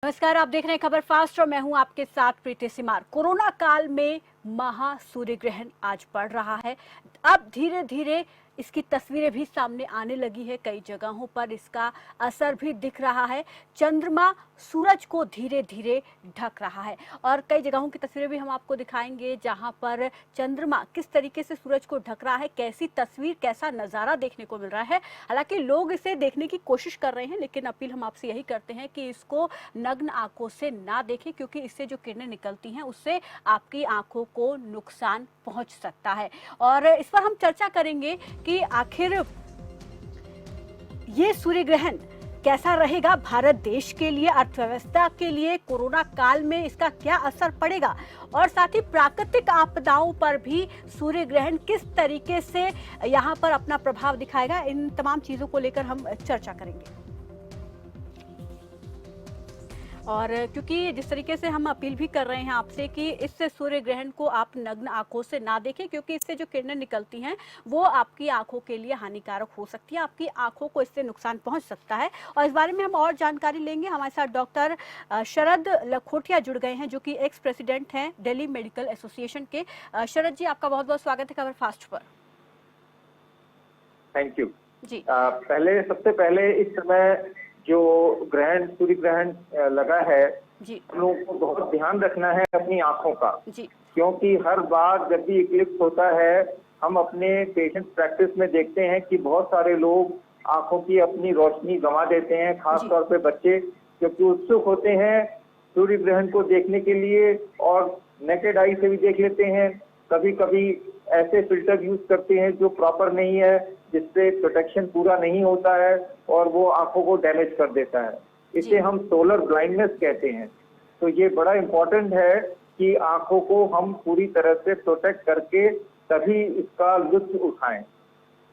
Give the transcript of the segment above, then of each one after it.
नमस्कार, आप देख रहे हैं खबर फास्ट और मैं हूं आपके साथ प्रीति सिमार। कोरोना काल में महा सूर्य ग्रहण आज पड़ रहा है। अब धीरे धीरे इसकी तस्वीरें भी सामने आने लगी है। कई जगहों पर इसका असर भी दिख रहा है। चंद्रमा सूरज को धीरे धीरे ढक रहा है और कई जगहों की तस्वीरें भी हम आपको दिखाएंगे जहां पर चंद्रमा किस तरीके से सूरज को ढक रहा है, कैसी तस्वीर, कैसा नज़ारा देखने को मिल रहा है। हालांकि लोग इसे देखने की कोशिश कर रहे हैं, लेकिन अपील हम आपसे यही करते हैं कि इसको नग्न आंखों से ना देखें, क्योंकि इससे जो किरणें निकलती हैं उससे आपकी आंखों को नुकसान पहुंच सकता है। और इस पर हम चर्चा करेंगे कि आखिर ये सूर्य ग्रहण कैसा रहेगा भारत देश के लिए, अर्थव्यवस्था के लिए, कोरोना काल में इसका क्या असर पड़ेगा और साथ ही प्राकृतिक आपदाओं पर भी सूर्य ग्रहण किस तरीके से यहाँ पर अपना प्रभाव दिखाएगा। इन तमाम चीजों को लेकर हम चर्चा करेंगे। और क्योंकि जिस तरीके से हम अपील भी कर रहे हैं आपसे कि इस सूर्य ग्रहण को आप नग्न आंखों से ना देखें, क्योंकि इससे जो किरणें निकलती हैं वो आपकी आंखों के लिए हानिकारक हो सकती है, आपकी आंखों को इससे नुकसान पहुंच सकता है। और इस बारे में हम और जानकारी लेंगे। हमारे साथ डॉक्टर शरद लखोटिया जुड़ गए हैं, जो कि एक्स प्रेसिडेंट हैं दिल्ली मेडिकल एसोसिएशन के। शरद जी, आपका बहुत बहुत स्वागत है खबर फास्ट पर। थैंक यू जी। सबसे पहले इस समय जो सूर्य ग्रहण लगा है, जी, हम लोगों को बहुत ध्यान रखना है अपनी आंखों का। जी, क्योंकि हर बार जब भी इक्लिप्स होता है, हम अपने पेशेंट प्रैक्टिस में देखते हैं कि बहुत सारे लोग आंखों की अपनी रोशनी गंवा देते हैं, खास तौर पे बच्चे, क्योंकि उत्सुक होते हैं सूर्य ग्रहण को देखने के लिए और नेकेड आई से भी देख लेते हैं। कभी कभी ऐसे फिल्टर यूज करते हैं जो प्रॉपर नहीं है, जिससे प्रोटेक्शन पूरा नहीं होता है और वो आंखों को डैमेज कर देता है। इसे हम सोलर ब्लाइंडनेस कहते हैं। तो ये बड़ा इम्पोर्टेंट है कि आंखों को हम पूरी तरह से प्रोटेक्ट करके तभी इसका लुत्फ उठाएं।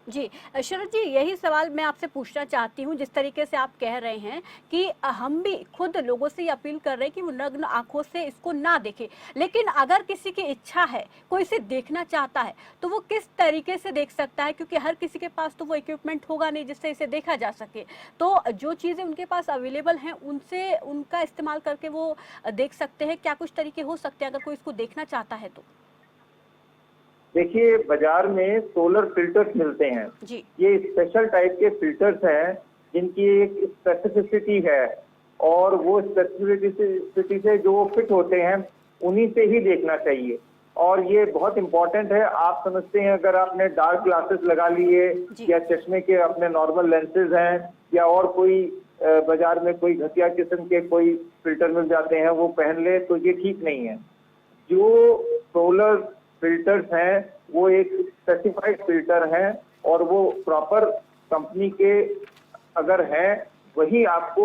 जी। शरद जी, यही सवाल मैं आपसे पूछना चाहती हूँ। जिस तरीके से आप कह रहे हैं कि हम भी खुद लोगों से अपील कर रहे हैं कि वो नग्न आंखों से इसको ना देखें, लेकिन अगर किसी की इच्छा है, कोई इसे देखना चाहता है, तो वो किस तरीके से देख सकता है? क्योंकि हर किसी के पास तो वो इक्विपमेंट होगा नहीं जिससे इसे देखा जा सके। तो जो चीज़ें उनके पास अवेलेबल हैं उनसे उनका इस्तेमाल करके वो देख सकते हैं। क्या कुछ तरीके हो सकते हैं अगर कोई इसको देखना चाहता है तो? देखिए, बाजार में सोलर फिल्टर्स मिलते हैं। जी, ये स्पेशल टाइप के फिल्टर्स हैं जिनकी एक स्पेसिफिसिटी है और वो स्पेसिफिसिटी से जो फिट होते हैं उन्हीं से ही देखना चाहिए। और ये बहुत इम्पोर्टेंट है। आप समझते हैं अगर आपने डार्क ग्लासेस लगा लिए या चश्मे के अपने नॉर्मल लेंसेज हैं या और कोई बाजार में कोई घटिया किस्म के कोई फिल्टर मिल जाते हैं वो पहन ले, तो ये ठीक नहीं है। जो सोलर फिल्टर्स हैं वो एक स्पेसिफाइड फिल्टर हैं और वो प्रॉपर कंपनी के अगर हैं, वही आपको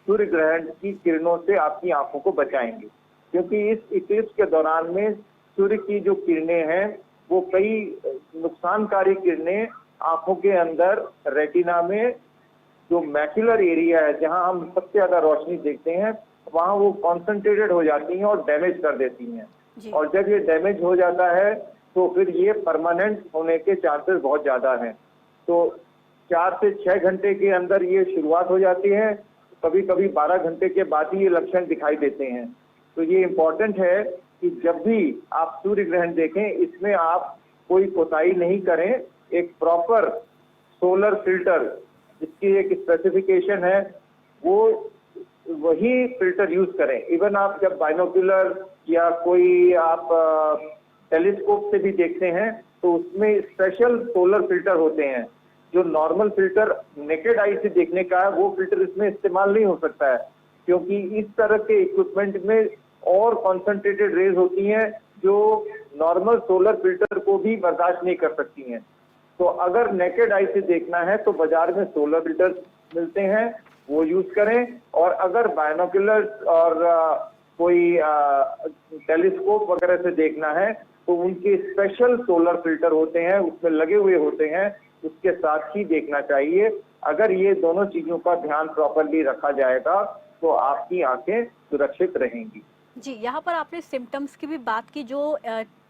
सूर्य ग्रहण की किरणों से आपकी आंखों को बचाएंगे। क्योंकि इस इक्लिप्स के दौरान में सूर्य की जो किरणें हैं वो कई नुकसानकारी किरणें आंखों के अंदर रेटिना में जो मैक्युलर एरिया है, जहां हम सबसे ज्यादा रोशनी देखते हैं, वहां वो कॉन्सेंट्रेटेड हो जाती हैं और डैमेज कर देती हैं। और जब ये डैमेज हो जाता है तो फिर ये परमानेंट होने के चांसेस बहुत ज्यादा हैं। तो 4 से 6 घंटे के अंदर ये शुरुआत हो जाती है, कभी कभी 12 घंटे के बाद ही ये लक्षण दिखाई देते हैं। तो ये इम्पोर्टेंट है कि जब भी आप सूर्य ग्रहण देखें, इसमें आप कोई कोताही नहीं करें। एक प्रॉपर सोलर फिल्टर जिसकी एक स्पेसिफिकेशन है वो वही फिल्टर यूज करें। इवन आप जब बाइनोक्यूलर या कोई आप टेलीस्कोप से भी देखते हैं तो उसमें स्पेशल सोलर फिल्टर होते हैं। जो नॉर्मल फिल्टर नेकेड आई से देखने का है वो फिल्टर इसमें इस्तेमाल नहीं हो सकता है, क्योंकि इस तरह के इक्विपमेंट में और कॉन्सेंट्रेटेड रेज होती हैं जो नॉर्मल सोलर फिल्टर को भी बर्दाश्त नहीं कर सकती हैं। तो अगर नेकेड आई से देखना है तो बाजार में सोलर फिल्टर मिलते हैं, वो यूज करें। और अगर बायनोक्यूलर और कोई टेलीस्कोप वगैरह से देखना है तो उनके स्पेशल सोलर फिल्टर होते हैं, उसमें लगे हुए होते हैं, उसके साथ ही देखना चाहिए। अगर ये दोनों चीजों का ध्यान प्रॉपरली रखा जाएगा तो आपकी आंखें सुरक्षित रहेंगी। जी, यहाँ पर आपने सिम्पटम्स की भी बात की जो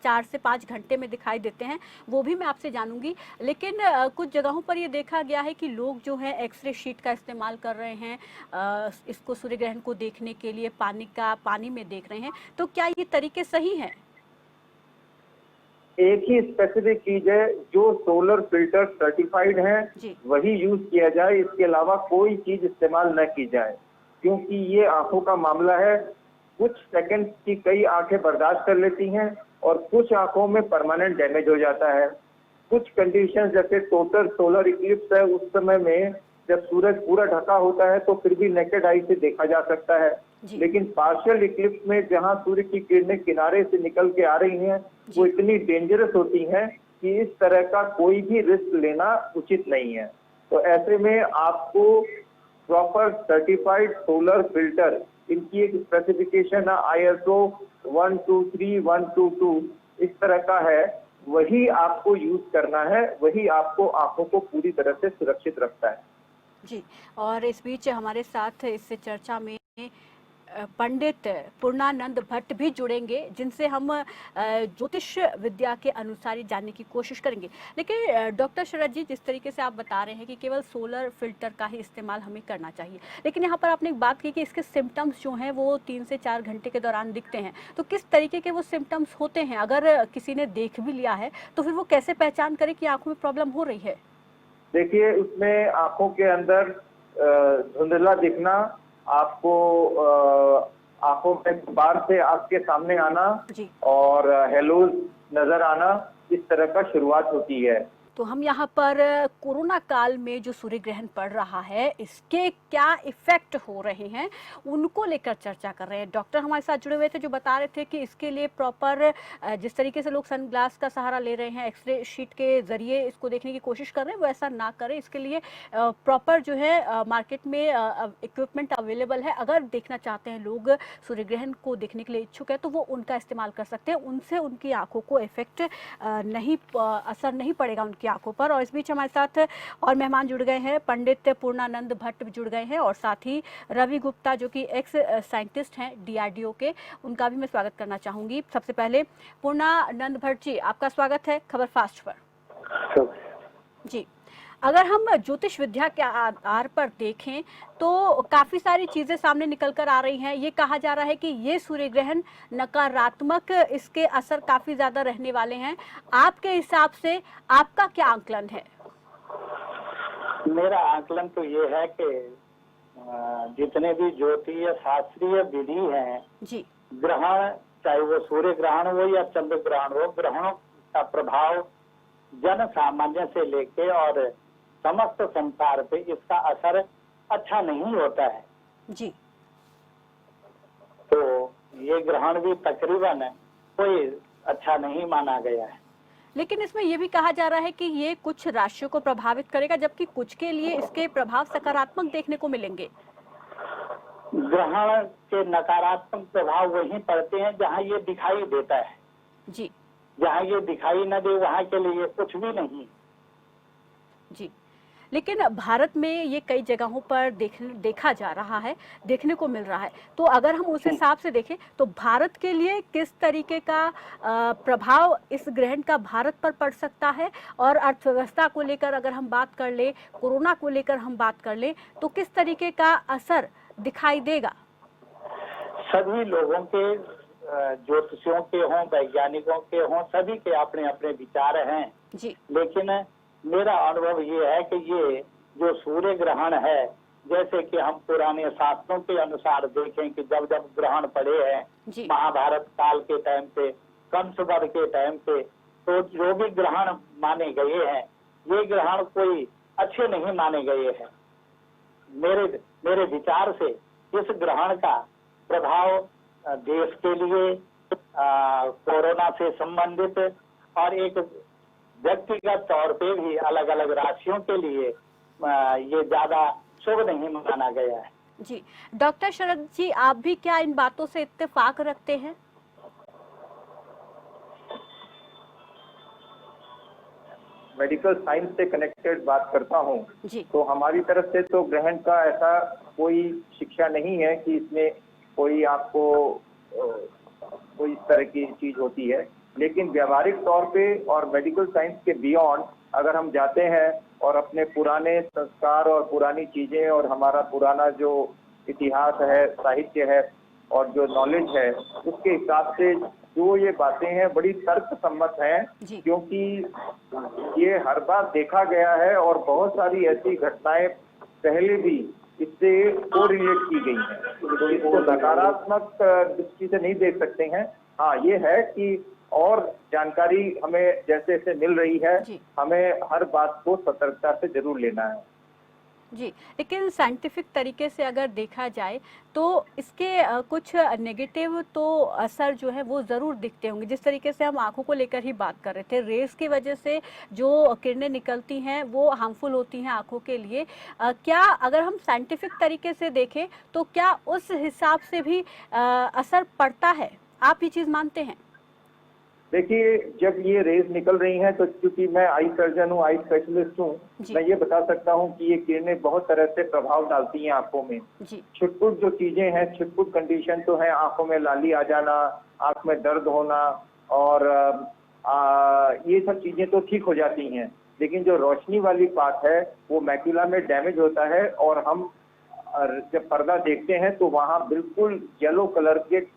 4 से 5 घंटे में दिखाई देते हैं, वो भी मैं आपसे जानूँगी। लेकिन कुछ जगहों पर ये देखा गया है कि लोग जो है एक्स-रे शीट का इस्तेमाल कर रहे हैं इसको सूर्य ग्रहण को देखने के लिए पानी में देख रहे हैं। तो क्या ये तरीके सही हैं? एक ही स्पेसिफिक चीज है, जो सोलर फिल्टर सर्टिफाइड है जी, वही यूज किया जाए, इसके अलावा कोई चीज इस्तेमाल न की जाए, क्योंकि ये आंखों का मामला है। कुछ सेकंड की कई आंखें बर्दाश्त कर लेती हैं और कुछ आंखों में परमानेंट डैमेज हो जाता है। कुछ कंडीशन जैसे टोटल सोलर इक्लिप्स है, उस समय में जब सूरज पूरा ढका होता है तो फिर भी नेकेड आई से देखा जा सकता है। जी, लेकिन पार्शियल इक्लिप्स में जहां सूर्य की किरणें किनारे से निकल के आ रही हैं, वो इतनी डेंजरस होती हैं कि इस तरह का कोई भी रिस्क लेना उचित नहीं है। तो ऐसे में आपको प्रॉपर सर्टिफाइड सोलर फिल्टर, इनकी एक स्पेसिफिकेशन है ISO 123122, इस तरह का है, वही आपको यूज करना है, वही आपको आंखों को पूरी तरह से सुरक्षित रखता है। जी। और इस बीच हमारे साथ इस चर्चा में पंडित पूर्णानंद भट्ट भी जुड़ेंगे, जिनसे हम ज्योतिष विद्या के अनुसार ही जानने की कोशिश करेंगे। लेकिन डॉक्टर शरद जी, जिस तरीके से आप बता रहे हैं कि केवल सोलर फिल्टर का ही इस्तेमाल हमें करना चाहिए, लेकिन यहाँ पर आपने एक बात की कि इसके सिम्टम्स जो हैं वो 3 से 4 घंटे के दौरान दिखते हैं। तो किस तरीके के वो सिम्टम्स होते हैं? अगर किसी ने देख भी लिया है तो फिर वो कैसे पहचान करे कि आंखों में प्रॉब्लम हो रही है? देखिए, उसमें आंखों के अंदर धुंधला दिखना, आपको आंखों में बार से आंख के सामने आना जी। और हेलोज नजर आना, इस तरह का शुरुआत होती है। तो हम यहाँ पर कोरोना काल में जो सूर्य ग्रहण पड़ रहा है, इसके क्या इफेक्ट हो रहे हैं, उनको लेकर चर्चा कर रहे हैं। डॉक्टर हमारे साथ जुड़े हुए थे जो बता रहे थे कि इसके लिए प्रॉपर जिस तरीके से लोग सनग्लास का सहारा ले रहे हैं, एक्सरे शीट के जरिए इसको देखने की कोशिश कर रहे हैं, वो ऐसा ना करें। इसके लिए प्रॉपर जो है मार्केट में इक्विपमेंट अवेलेबल है। अगर देखना चाहते हैं लोग, सूर्य ग्रहण को देखने के लिए इच्छुक है, तो वो उनका इस्तेमाल कर सकते हैं। उनसे उनकी आंखों को इफेक्ट असर नहीं पड़ेगा उनकी आंखों पर। और इस बीच हमारे साथ और मेहमान जुड़ गए हैं, पंडित पूर्णानंद भट्ट भी जुड़ गए हैं और साथ ही रवि गुप्ता जो कि एक्स साइंटिस्ट हैं DRDO के, उनका भी मैं स्वागत करना चाहूंगी। सबसे पहले पूर्णानंद भट्ट जी, आपका स्वागत है खबर फास्ट पर। जी, अगर हम ज्योतिष विद्या के आधार पर देखें तो काफी सारी चीजें सामने निकल कर आ रही हैं। ये कहा जा रहा है कि ये सूर्य ग्रहण नकारात्मक, इसके असर काफी ज्यादा रहने वाले हैं। आपके हिसाब से आपका क्या आंकलन है? मेरा आकलन तो ये है कि जितने भी ज्योतिष शास्त्रीय विधि हैं, जी, ग्रहण, चाहे वो सूर्य ग्रहण हो या चंद्र ग्रहण हो, ग्रहणों का प्रभाव जन सामान्य से लेके और समस्त संसार पे इसका असर अच्छा नहीं होता है। जी, तो ये ग्रहण भी तकरीबन कोई अच्छा नहीं माना गया है। लेकिन इसमें यह भी कहा जा रहा है कि ये कुछ राशियों को प्रभावित करेगा, जबकि कुछ के लिए इसके प्रभाव सकारात्मक देखने को मिलेंगे। ग्रहण के नकारात्मक प्रभाव वहीं पड़ते हैं जहाँ ये दिखाई देता है। जी, जहाँ ये दिखाई न दे वहाँ के लिए कुछ भी नहीं। जी, लेकिन भारत में ये कई जगहों पर देखा जा रहा है, देखने को मिल रहा है। तो अगर हम उस हिसाब से देखें तो भारत के लिए किस तरीके का प्रभाव इस ग्रहण का भारत पर पड़ सकता है? और अर्थव्यवस्था को लेकर अगर हम बात कर ले, कोरोना को लेकर हम बात कर ले, तो किस तरीके का असर दिखाई देगा? सभी लोगों के, ज्योतिषियों के हों, वैज्ञानिकों के हों, सभी के अपने अपने विचार हैं। जी, लेकिन मेरा अनुभव ये है कि ये जो सूर्य ग्रहण है, जैसे कि हम पुराने शास्त्रों के अनुसार देखें कि जब जब ग्रहण पड़े हैं, जी, महाभारत काल के टाइम पे, कंसवध के टाइम पे, तो जो भी ग्रहण माने गए हैं, ये ग्रहण कोई अच्छे नहीं माने गए हैं। मेरे विचार से इस ग्रहण का प्रभाव देश के लिए, कोरोना से संबंधित और एक व्यक्तिगत तौर पे भी अलग अलग राशियों के लिए ये ज्यादा शुभ नहीं माना गया है। जी, डॉक्टर शरद जी, आप भी क्या इन बातों से इत्तेफाक रखते हैं? मेडिकल साइंस से कनेक्टेड बात करता हूँ, जी, तो हमारी तरफ से तो ग्रहण का ऐसा कोई शिक्षा नहीं है कि इसमें कोई आपको कोई इस तरह की चीज होती है। लेकिन व्यावहारिक तौर पे और मेडिकल साइंस के बियॉन्ड अगर हम जाते हैं और अपने पुराने संस्कार और पुरानी चीजें और हमारा पुराना जो इतिहास है, साहित्य है और जो नॉलेज है, उसके हिसाब से जो ये बातें हैं बड़ी तर्क सम्मत हैं, क्योंकि ये हर बार देखा गया है और बहुत सारी ऐसी घटनाएं पहले भी इससे कोरिलेट की गई हैं, तो इसको नकारात्मक दृष्टि से नहीं देख सकते हैं। हाँ, ये है कि और जानकारी हमें जैसे जैसे मिल रही है, हमें हर बात को सतर्कता से जरूर लेना है जी। लेकिन साइंटिफिक तरीके से अगर देखा जाए तो इसके कुछ नेगेटिव तो असर जो है वो ज़रूर दिखते होंगे। जिस तरीके से हम आंखों को लेकर ही बात कर रहे थे, रेस की वजह से जो किरणें निकलती हैं वो हार्मफुल होती हैं आंखों के लिए। क्या अगर हम साइंटिफिक तरीके से देखें तो क्या उस हिसाब से भी असर पड़ता है? आप ये चीज़ मानते हैं? देखिए, जब ये रेज निकल रही हैं तो क्योंकि मैं आई सर्जन हूँ, आई स्पेशलिस्ट हूँ, मैं ये बता सकता हूँ कि ये किरणें बहुत तरह से प्रभाव डालती हैं आंखों में। छुटपुट जो चीजें हैं, छुटपुट कंडीशन तो है, आंखों में लाली आ जाना, आंख में दर्द होना और ये सब चीजें तो ठीक हो जाती हैं। लेकिन जो रोशनी वाली पार्ट है वो मैक्यूला में डैमेज होता है और हम जब पर्दा देखते हैं तो वहाँ बिल्कुल येलो कलर के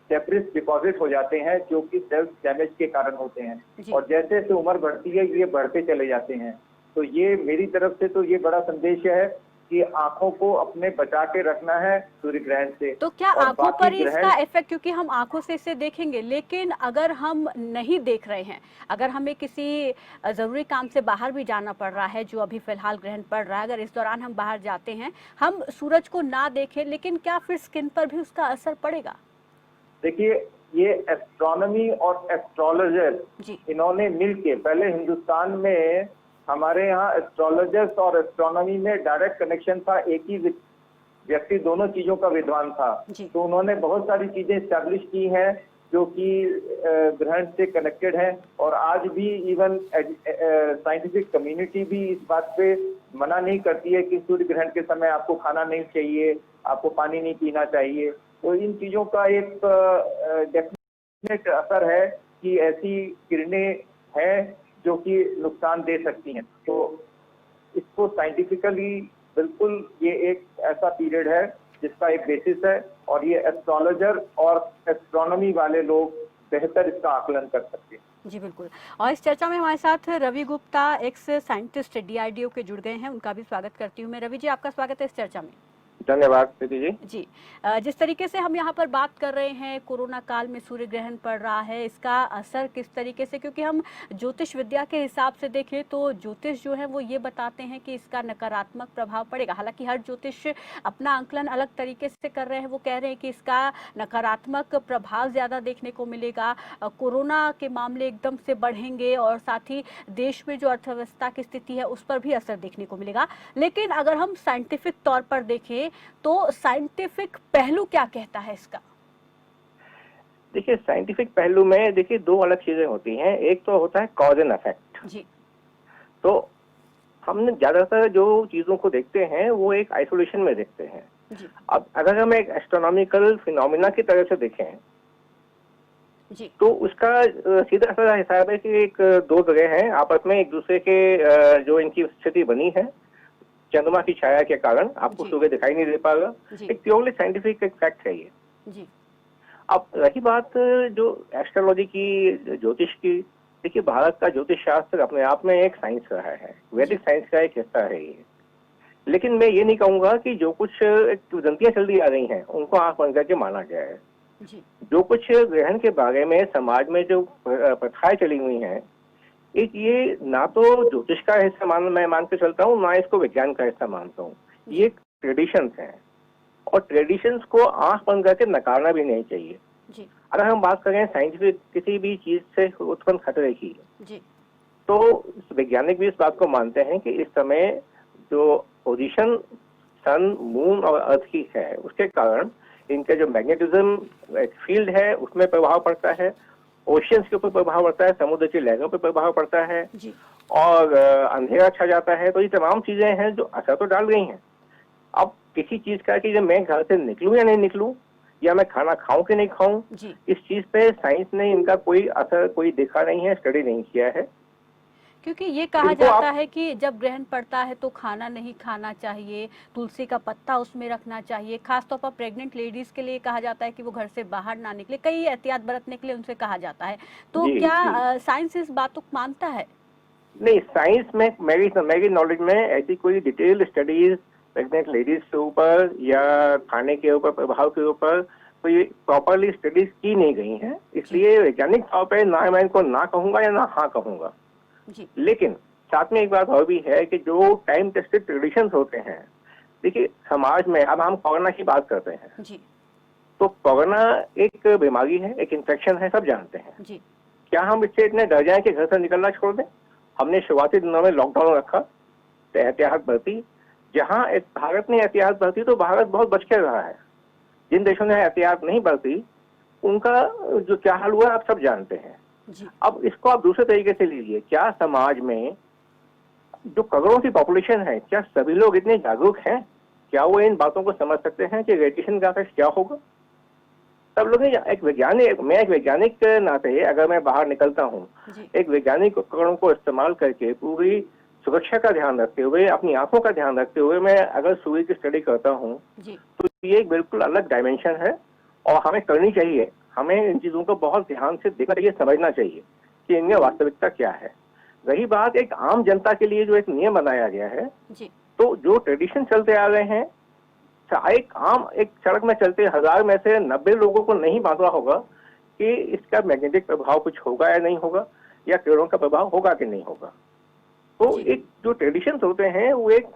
डेब्रिस डिपॉजिट हो जाते हैं जो कि सेल्स डैमेज के कारण होते हैं और जैसे जैसे उम्र बढ़ती है ये बढ़ते चले जाते हैं। तो ये मेरी तरफ से तो ये बड़ा संदेश है कि आंखों को अपने बचा के रखना है सूर्य ग्रहण से। तो क्या आंखों पर ही इसका इफेक्ट, क्योंकि हम आंखों से इसे देखेंगे, लेकिन अगर हम नहीं देख रहे हैं, अगर हमें किसी जरूरी काम से बाहर भी जाना पड़ रहा है, जो अभी फिलहाल ग्रहण पड़ रहा है, अगर इस दौरान हम बाहर जाते हैं, हम सूरज को ना देखें, लेकिन क्या फिर स्किन पर भी उसका असर पड़ेगा? देखिए, ये एस्ट्रोनॉमी और एस्ट्रोलॉजर इन्होंने मिलके, पहले हिंदुस्तान में हमारे यहाँ एस्ट्रोलॉजर्स और एस्ट्रोनॉमी में डायरेक्ट कनेक्शन था, एक ही व्यक्ति दोनों चीजों का विद्वान था। तो उन्होंने बहुत सारी चीजें स्टैब्लिश की हैं जो कि ग्रहण से कनेक्टेड है और आज भी इवन साइंटिफिक कम्युनिटी भी इस बात पे मना नहीं करती है कि सूर्य ग्रहण के समय आपको खाना नहीं चाहिए, आपको पानी नहीं पीना चाहिए। तो इन चीजों का एक डेफिनेट असर है कि ऐसी किरणें हैं जो कि नुकसान दे सकती हैं। तो इसको साइंटिफिकली बिल्कुल ये एक ऐसा पीरियड है जिसका एक बेसिस है और ये एस्ट्रोलॉजर और एस्ट्रोनॉमी वाले लोग बेहतर इसका आकलन कर सकते हैं। जी बिल्कुल। और इस चर्चा में हमारे साथ Ravi Gupta, ex scientist DRDO के जुड़ गए हैं, उनका भी स्वागत करती हूँ मैं। रवि जी, आपका स्वागत है इस चर्चा में। धन्यवाद प्रीति जी। जी, जिस तरीके से हम यहाँ पर बात कर रहे हैं, कोरोना काल में सूर्य ग्रहण पड़ रहा है, इसका असर किस तरीके से, क्योंकि हम ज्योतिष विद्या के हिसाब से देखें तो ज्योतिष जो है वो ये बताते हैं कि इसका नकारात्मक प्रभाव पड़ेगा। हालांकि हर ज्योतिष अपना आंकलन अलग तरीके से कर रहे हैं, वो कह रहे हैं कि इसका नकारात्मक प्रभाव ज़्यादा देखने को मिलेगा, कोरोना के मामले एकदम से बढ़ेंगे और साथ ही देश में जो अर्थव्यवस्था की स्थिति है उस पर भी असर देखने को मिलेगा। लेकिन अगर हम साइंटिफिक तौर पर देखें तो साइंटिफिक पहलू क्या कहता है इसका? देखिए, साइंटिफिक पहलू में देखिए दो अलग चीजें होती हैं। एक तो होता है कॉज एंड इफेक्ट जी। तो हमने ज्यादातर जो चीजों को देखते हैं वो एक आइसोलेशन में देखते हैं जी। अब अगर हम एक एस्ट्रोनॉमिकल फिनोमिना की तरह से देखें जी, तो उसका सीधा सा हिसाब है कि एक दो ग्रह हैं आपस में एक दूसरे के जो इनकी स्थिति बनी है चंद्रमा की छाया के कारण आपको सूर्य दिखाई नहीं दे पाएगा। एक प्योरली साइंटिफिक एक फैक्ट है ये जी। अब रही बात जो एस्ट्रोलॉजी की, ज्योतिष की, देखिए भारत का ज्योतिष शास्त्र अपने आप में एक साइंस रहा है, वैदिक साइंस का एक हिस्सा है ये। लेकिन मैं ये नहीं कहूंगा कि जो कुछ वदंतियां चलती आ रही हैं उनको आंख बंद करके माना जाए जी। जो कुछ ग्रहण के बारे में समाज में जो प्रथाएं चली हुई हैं, एक ये ना तो ज्योतिष का हिस्सा मैं मान के चलता हूँ, ना इसको विज्ञान का हिस्सा मानता हूँ। ये ट्रेडिशंस हैं और ट्रेडिशंस को आंख बंद करके नकारना भी नहीं चाहिए जी। अगर हम बात करें साइंटिफिक किसी भी चीज से उत्पन्न खतरे की जी, तो वैज्ञानिक भी इस बात को मानते हैं कि इस समय जो पोजीशन सन, मून और अर्थ की है उसके कारण इनके जो मैग्नेटिज्म फील्ड है उसमें प्रभाव पड़ता है, ओशियंस के ऊपर प्रभाव पड़ता है, समुद्र की लहरों पर प्रभाव पड़ता है जी। और अंधेरा छा जाता है। तो ये तमाम चीजें हैं जो असर तो डाल रही हैं। अब किसी चीज का कि जब मैं घर से निकलूं या नहीं निकलूं, या मैं खाना खाऊं कि नहीं खाऊं, इस चीज पे साइंस ने इनका कोई असर कोई देखा नहीं है, स्टडी नहीं किया है। क्योंकि ये कहा जाता है कि जब ग्रहण पड़ता है तो खाना नहीं खाना चाहिए, तुलसी का पत्ता उसमें रखना चाहिए। खासतौर पर प्रेग्नेंट लेडीज के लिए कहा जाता है कि वो घर से बाहर ना निकले, कई एहतियात बरतने के लिए उनसे कहा जाता है। तो क्या साइंस इस बात को मानता है? नहीं, साइंस में मेरी नॉलेज में ऐसी कोई डिटेल स्टडीज प्रेग्नेंट लेडीज के ऊपर या खाने के ऊपर प्रभाव के ऊपर कोई प्रॉपरली स्टडीज की नहीं गई हैं, इसलिए वैज्ञानिक तौर पर ना मैं इनको ना कहूंगा या ना हाँ कहूंगा। लेकिन साथ में एक बात और भी है कि जो टाइम टेस्टेड ट्रेडिशंस होते हैं, देखिए समाज में अब हम कोरोना की बात करते हैं जी। तो कोरोना एक बीमारी है, एक इन्फेक्शन है, सब जानते हैं जी। क्या हम इससे इतने डर जाएं कि घर से निकलना छोड़ दें? हमने शुरुआती दिनों में लॉकडाउन रखा, एहतियात बरती। जहां भारत ने एहतियात बरती तो भारत बहुत बच के रहा है। जिन देशों ने एहतियात नहीं बरती उनका जो क्या हाल हुआ आप सब जानते हैं जी। अब इसको आप दूसरे तरीके से लीजिए, क्या समाज में जो करोड़ों की पॉपुलेशन है, क्या सभी लोग इतने जागरूक हैं? क्या वो इन बातों को समझ सकते हैं कि रेडिएशन का इफेक्ट क्या होगा? सब लोग मैं एक वैज्ञानिक के नाते अगर मैं बाहर निकलता हूँ, एक वैज्ञानिक उपकरणों को इस्तेमाल करके पूरी सुरक्षा का ध्यान रखते हुए, अपनी आंखों का ध्यान रखते हुए मैं अगर सूर्य की स्टडी करता हूँ तो ये एक बिल्कुल अलग डायमेंशन है और हमें करनी चाहिए। हमें इन चीजों को बहुत ध्यान से देखना चाहिए, समझना चाहिए कि इनमें वास्तविकता क्या है। रही बात एक आम जनता के लिए जो एक नियम बनाया गया है जी। तो जो ट्रेडिशन चलते आ रहे हैं, एक सड़क में चलते 1000 में से 90 लोगों को नहीं मालूम होगा कि इसका मैग्नेटिक प्रभाव कुछ होगा या नहीं होगा, या किरणों का प्रभाव होगा कि नहीं होगा। तो एक जो ट्रेडिशंस होते हैं वो एक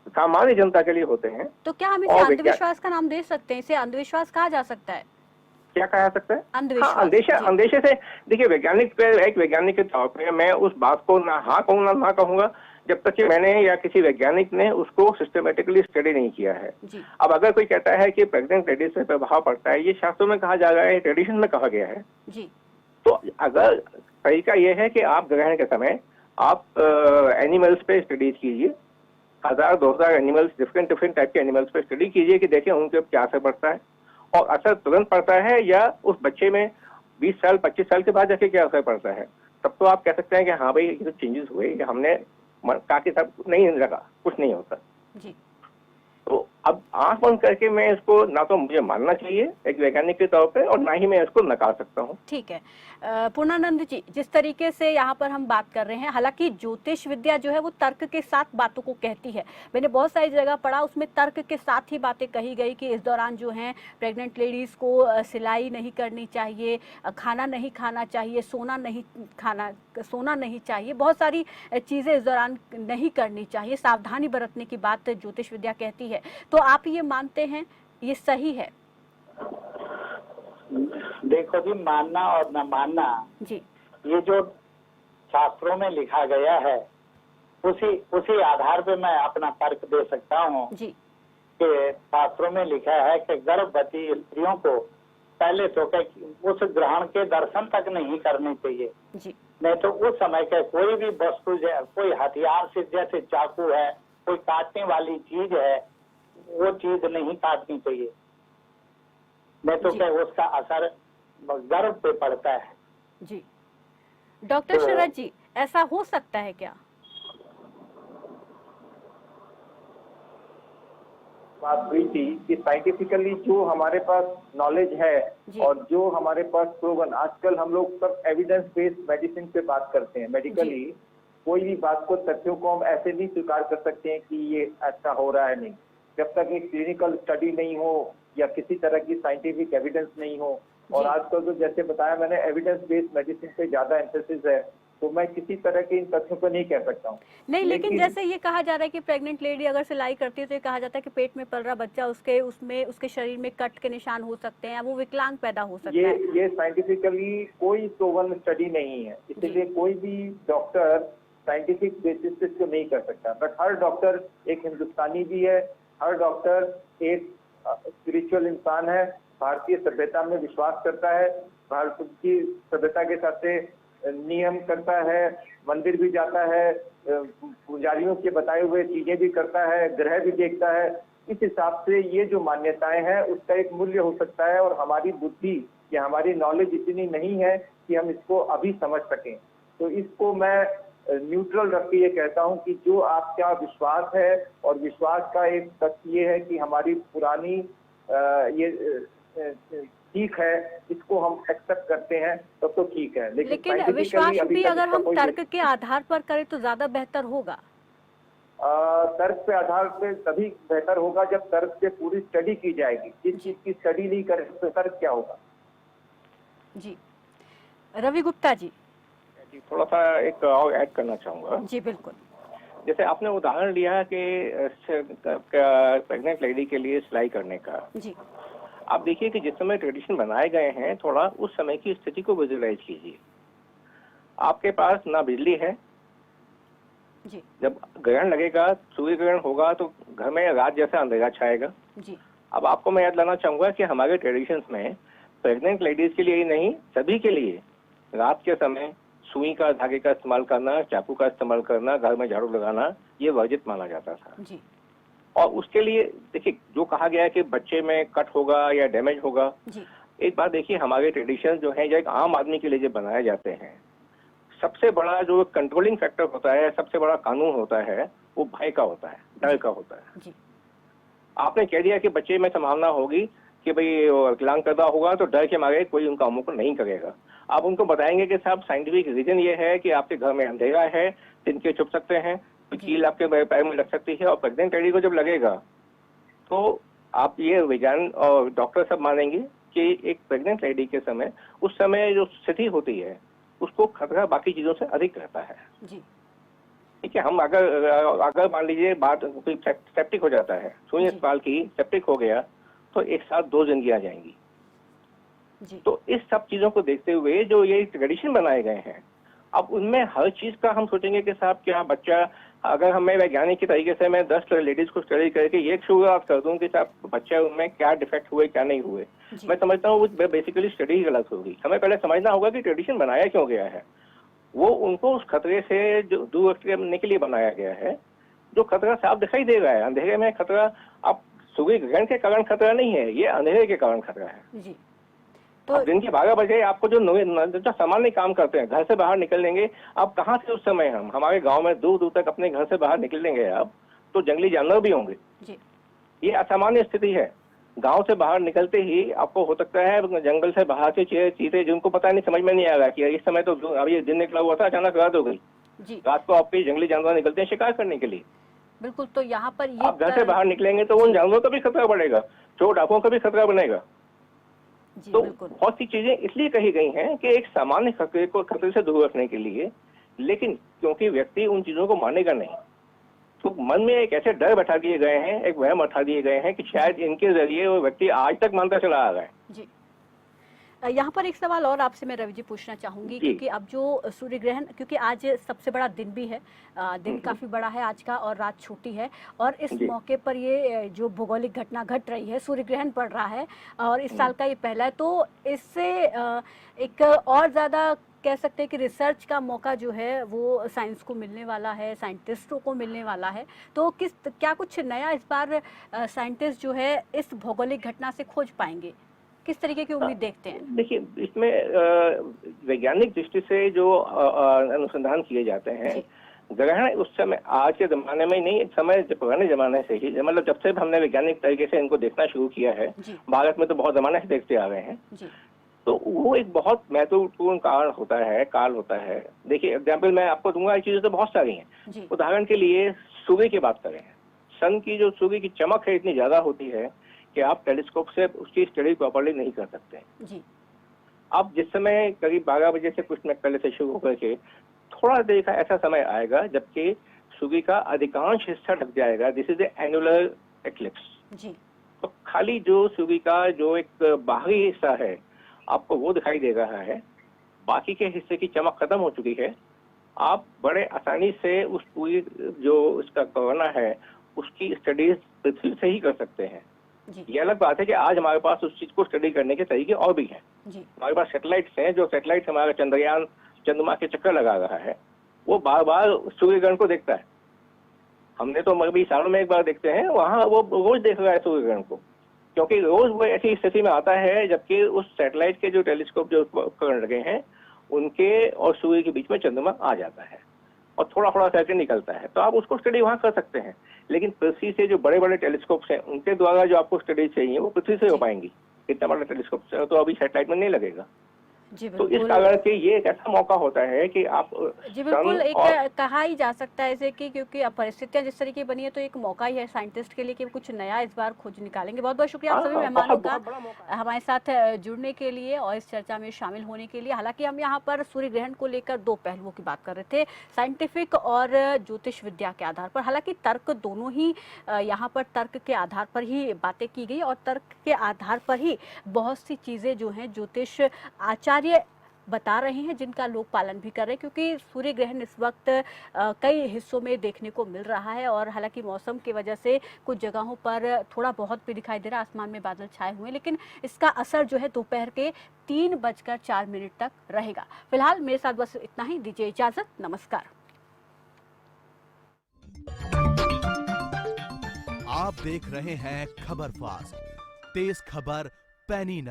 सामान्य जनता के लिए होते हैं। तो क्या हम इसे अंधविश्वास का नाम दे सकते हैं? इसे अंधविश्वास कहा जा सकता है? क्या कहा सकता है? अंदेशे से देखिए, एक वैज्ञानिक के तौर पे मैं उस बात को ना हाँ कहूंगा ना कहूंगा जब तक कि मैंने या किसी वैज्ञानिक ने उसको सिस्टमेटिकली स्टडी नहीं किया है। अब अगर कोई कहता है कि प्रेग्नेंट लेडीज पे प्रभाव पड़ता है, ये शास्त्रों में कहा जा रहा है, ट्रेडिशन में कहा गया है जी। तो अगर तरीका ये है कि आप ग्रहण के समय आप एनिमल्स पे स्टडीज कीजिए, 1000-2000 एनिमल्स, डिफरेंट टाइप के एनिमल्स पे स्टडी कीजिए कि देखें उनके ऊपर क्या असर पड़ता है और असर तुरंत पड़ता है या उस बच्चे में 20 साल 25 साल के बाद जाके क्या असर पड़ता है। तब तो आप कह सकते हैं कि हाँ भाई ये तो चेंजेस हुए, हमने कहा कि सब नहीं लगा, कुछ नहीं होता जी। तो अब आंख बंद करके मैं इसको ना तो मुझे मानना चाहिए एक वैज्ञानिक के तौर पे और ना ही मैं इसको नकार सकता हूँ। ठीक है। पूर्णानंद जी, जिस तरीके से यहाँ पर हम बात कर रहे हैं, हालांकि ज्योतिष विद्या जो है वो तर्क के साथ बातों को कहती है। मैंने बहुत सारी जगह पढ़ा, उसमें तर्क के साथ ही बातें कही गई कि इस दौरान जो है प्रेग्नेंट लेडीज को सिलाई नहीं करनी चाहिए, खाना नहीं खाना चाहिए, सोना नहीं चाहिए, बहुत सारी चीजें इस दौरान नहीं करनी चाहिए, सावधानी बरतने की बात ज्योतिष विद्या कहती है। तो आप ये मानते हैं ये सही है? देखो जी, मानना और न मानना जी, ये जो शास्त्रों में लिखा गया है उसी आधार पे मैं अपना तर्क दे सकता हूँ जी। कि शास्त्रों में लिखा है कि गर्भवती स्त्रियों को पहले तो उस ग्रहण के दर्शन तक नहीं करने चाहिए जी। नहीं तो उस समय के कोई भी वस्तु, कोई हथियार से, जैसे चाकू है, कोई काटने वाली चीज है, वो चीज नहीं काटनी चाहिए, नहीं तो क्या उसका असर गर्भ पे पड़ता है जी। डॉक्टर शरद जी, ऐसा हो सकता है क्या? बात हुई थी कि साइंटिफिकली जो हमारे पास नॉलेज है और जो हमारे पास प्रूवन, आजकल हम लोग सब एविडेंस बेस्ड मेडिसिन पे बात करते हैं। मेडिकली कोई भी बात को, तथ्यों को हम ऐसे नहीं स्वीकार कर सकते हैं कि ये ऐसा हो रहा है, नहीं, जब तक एक क्लिनिकल स्टडी नहीं हो या किसी तरह की साइंटिफिक एविडेंस नहीं हो। और आजकल तो जैसे बताया मैंने, एविडेंस बेस्ड मेडिसिन पे ज्यादा एम्फेसिस है, तो मैं किसी तरह के इन तथ्यों को नहीं कह सकता हूँ। नहीं, लेकिन जैसे ये कहा जा रहा है कि प्रेग्नेंट लेडी अगर सिलाई करती है तो ये कहा जाता है कि पेट में पल रहा बच्चा उसके शरीर में कट के निशान हो सकते हैं, वो विकलांग पैदा हो सकता है। ये साइंटिफिकली कोई प्रूवन स्टडी नहीं है, इसीलिए कोई भी डॉक्टर साइंटिफिक बेसिस पे इसको नहीं कर सकता। बट हर डॉक्टर एक हिंदुस्तानी भी है, हर डॉक्टर एक स्पिरिचुअल इंसान है, भारतीय सभ्यता में विश्वास करता है, भारत की सभ्यता के साथ नियम करता है, मंदिर भी जाता है, पुजारियों के बताए हुए चीजें भी करता है, ग्रह भी देखता है। इस हिसाब से ये जो मान्यताएं हैं उसका एक मूल्य हो सकता है, और हमारी बुद्धि या हमारी नॉलेज इतनी नहीं है कि हम इसको अभी समझ सकें। तो इसको मैं न्यूट्रल रख के ये कहता हूँ कि जो आपका विश्वास है, और विश्वास का एक तथ्य ये है कि हमारी पुरानी ये ठीक है, इसको हम एक्सेप्ट करते हैं, तब तो ठीक है। लेकिन विश्वास भी अगर हम तर्क के आधार पर करें तो ज्यादा बेहतर होगा। तर्क पे आधार पे तभी बेहतर होगा जब तर्क पे पूरी स्टडी की जाएगी। जिस चीज की स्टडी नहीं करें तो तर्क क्या होगा। जी रवि गुप्ता जी। थोड़ा सा एक और ऐड करना चाहूंगा। जी बिल्कुल। जैसे आपने उदाहरण लिया कि प्रेग्नेंट लेडी के लिए सिलाई करने का। जी। आप देखिए कि जिस समय ट्रेडिशन बनाए गए हैं, थोड़ा उस समय की स्थिति को विजुअलाइज कीजिए। आपके पास ना बिजली है जी। जब ग्रहण लगेगा, सूर्य ग्रहण होगा तो घर में रात जैसा अंधेरा छाएगा जी। अब आपको मैं याद लाना चाहूंगा कि हमारे ट्रेडिशंस में प्रेग्नेंट लेडीज के लिए ही नहीं, सभी के लिए रात के समय सुई का धागे का इस्तेमाल करना, चाकू का इस्तेमाल करना, घर में झाड़ू लगाना, ये वर्जित माना जाता था जी। और उसके लिए देखिए जो कहा गया है कि बच्चे में कट होगा या डैमेज होगा जी। एक बात देखिए, हमारे ट्रेडिशन जो है, जो एक आम आदमी के लिए जो बनाए जाते हैं, सबसे बड़ा जो कंट्रोलिंग फैक्टर होता है, सबसे बड़ा कानून होता है, वो भय का होता है, डर का होता है जी। आपने कह दिया कि बच्चे में संभावना होगी कि भाई विकलांग पैदा होगा तो डर के मारे कोई उन कामों को नहीं करेगा। आप उनको बताएंगे कि साहब साइंटिफिक रीजन ये है कि आपके घर में अंधेरा है, तिनके छुप सकते हैं, कील आपके पैर में लग सकती है और प्रेग्नेंट लेडी को जब लगेगा तो आप ये विज्ञान और डॉक्टर सब मानेंगे कि एक प्रेग्नेंट लेडी के समय, उस समय जो स्थिति होती है उसको खतरा बाकी चीजों से अधिक रहता है। ठीक है, हम अगर मान लीजिए बात कोई सेप्टिक हो जाता है, सुई अस्पताल की सेप्टिक हो गया तो एक साथ 2 जिंदगियां जाएंगी जी। तो इस सब चीजों को देखते हुए जो ये ट्रेडिशन बनाए गए हैं, अब उनमें हर चीज का हम सोचेंगे कि साहब क्या बच्चा, अगर हमें वैज्ञानिक के तरीके से मैं 10 लेडीज को स्टडी करके ये शुरुआत कर दूं कि साहब बच्चे उनमें क्या डिफेक्ट हुए क्या नहीं हुए, मैं समझता हूँ वो बेसिकली स्टडी ही गलत होगी। हमें पहले समझना होगा कि ट्रेडिशन बनाया क्यों गया है। वो उनको उस खतरे से जो दूर करने के लिए बनाया गया है, जो खतरा साफ दिखाई दे रहा है। अंधेरे में खतरा, अब सूर्य ग्रहण के कारण खतरा नहीं है, ये अंधेरे के कारण खतरा है जी। तो दिन के 12 बजे आपको जो सामान्य काम करते हैं, घर से बाहर निकलेंगे, अब कहाँ से उस समय हम हमारे गांव में दूर दूर तक अपने घर से बाहर निकलेंगे आप तो जंगली जानवर भी होंगे जी। ये असामान्य स्थिति है। गांव से बाहर निकलते ही आपको हो सकता है जंगल से बाहर के चीते जिनको पता नहीं, समझ में नहीं आ रहा कि इस समय तो अभी दिन निकला हुआ था, अचानक रात हो गई जी। रात को आपके जंगली जानवर निकलते हैं शिकार करने के लिए। बिल्कुल। तो यहाँ पर ये आप घर से बाहर निकलेंगे तो उन जानवरों का भी खतरा बढ़ेगा, चोर डाकुओं का भी खतरा बनेगा। तो बहुत सी चीजें इसलिए कही गई हैं कि एक सामान्य खतरे को खतरे से दूर रखने के लिए, लेकिन क्योंकि व्यक्ति उन चीजों को मानेगा नहीं तो मन में एक ऐसे डर बैठा दिए गए हैं, एक वहम बैठा दिए गए हैं कि शायद इनके जरिए वो व्यक्ति आज तक मानता चला आ रहा है जी। यहाँ पर एक सवाल और आपसे मैं रवि जी पूछना चाहूंगी, क्योंकि अब जो सूर्य ग्रहण, क्योंकि आज सबसे बड़ा दिन भी है, दिन काफी बड़ा है आज का और रात छोटी है, और इस मौके पर ये जो भौगोलिक घटना घट रही है, सूर्य ग्रहण पड़ रहा है और इस साल का ये पहला है, तो इससे एक और ज्यादा कह सकते हैं कि रिसर्च का मौका जो है वो साइंस को मिलने वाला है, साइंटिस्टों को मिलने वाला है। तो क्या कुछ नया इस बार साइंटिस्ट जो है इस भौगोलिक घटना से खोज पाएंगे? किस तरीके की उम्मीद देखते हैं? देखिए, इसमें वैज्ञानिक दृष्टि से जो अनुसंधान किए जाते हैं, ग्रहण उस समय आज के जमाने में नहीं, समय पुराने जमाने से ही, मतलब जब से हमने वैज्ञानिक तरीके से इनको देखना शुरू किया है, भारत में तो बहुत जमाने से देखते आ रहे हैं, तो वो एक बहुत महत्वपूर्ण कारण होता है, काल होता है। देखिए एग्जाम्पल मैं आपको दूंगा, चीजें तो बहुत सारी हैं। उदाहरण के लिए सूर्य की बात करें, सन की जो सूर्य की चमक है इतनी ज्यादा होती है कि आप टेलीस्कोप से उसकी स्टडी प्रॉपर्ली नहीं कर सकते जी। अब जिस समय करीब 12 बजे से कुछ मिनट पहले से शुरू होकर के थोड़ा देर का ऐसा समय आएगा जबकि सूर्य का अधिकांश हिस्सा ढक जाएगा। दिस इज एनुलर एक्लिप्स जी। तो खाली जो सूर्य का जो एक बाहरी हिस्सा है आपको वो दिखाई दे रहा है, बाकी के हिस्से की चमक खत्म हो चुकी है। आप बड़े आसानी से उस पूरी जो उसका कोरोना है उसकी स्टडीज पृथ्वी से ही कर सकते हैं। ये अलग बात है कि आज हमारे पास उस चीज को स्टडी करने के तरीके और भी हैं। हमारे पास सैटेलाइट्स हैं, जो सैटेलाइट हमारा चंद्रयान चंद्रमा के चक्कर लगा रहा है, वो बार बार सूर्य ग्रहण को देखता है। हमने तो अभी सालों में एक बार देखते हैं, वहाँ वो रोज देख रहा है सूर्य ग्रहण को, क्योंकि रोज वो ऐसी स्थिति में आता है जबकि उस सैटेलाइट के जो टेलीस्कोप जो उपकरण लगे हैं उनके और सूर्य के बीच में चंद्रमा आ जाता है और थोड़ा थोड़ा सेकंड निकलता है, तो आप उसको स्टडी वहाँ कर सकते हैं। लेकिन पृथ्वी से जो बड़े बड़े टेलीस्कोप्स हैं उनके द्वारा जो आपको स्टडी चाहिए वो पृथ्वी से हो पाएंगी। इतना बड़ा टेलीस्कोप तो अभी सैटेलाइट में नहीं लगेगा। जी तो इस बिल्कुल। कारण से ये एक ऐसा मौका होता है कि आप जी बिल्कुल, एक और कहा ही जा सकता है ऐसे कि क्योंकि अब परिस्थितियां जिस तरीके की बनी है तो एक मौका ही है साइंटिस्ट के लिए कि कुछ नया इस बार खोज निकालेंगे। बहुत बहुत शुक्रिया आप सभी मेहमानों का बहुत बड़ा मौका है। हमारे साथ जुड़ने के लिए और इस चर्चा में शामिल होने के लिए। हालांकि हम यहाँ पर सूर्य ग्रहण को लेकर दो पहलुओं की बात कर रहे थे, साइंटिफिक और ज्योतिष विद्या के आधार पर। हालांकि तर्क दोनों ही यहाँ पर तर्क के आधार पर ही बातें की गई और तर्क के आधार पर ही बहुत सी चीज़ें जो हैं ज्योतिष आचार्य बता रहे हैं जिनका लोग पालन भी कर रहे हैं, क्योंकि सूर्य ग्रहण इस वक्त कई हिस्सों में देखने को मिल रहा है। और हालांकि मौसम की वजह से कुछ जगहों पर थोड़ा बहुत भी दिखाई दे रहा है, आसमान में बादल छाए हुए हैं, लेकिन इसका असर जो है दोपहर के 3:04 तक रहेगा। फिलहाल मेरे साथ बस इतना ही, दीजिए इजाजत, नमस्कार। आप देख रहे हैं खबर फास्ट, तेज खबर पैनी नजर।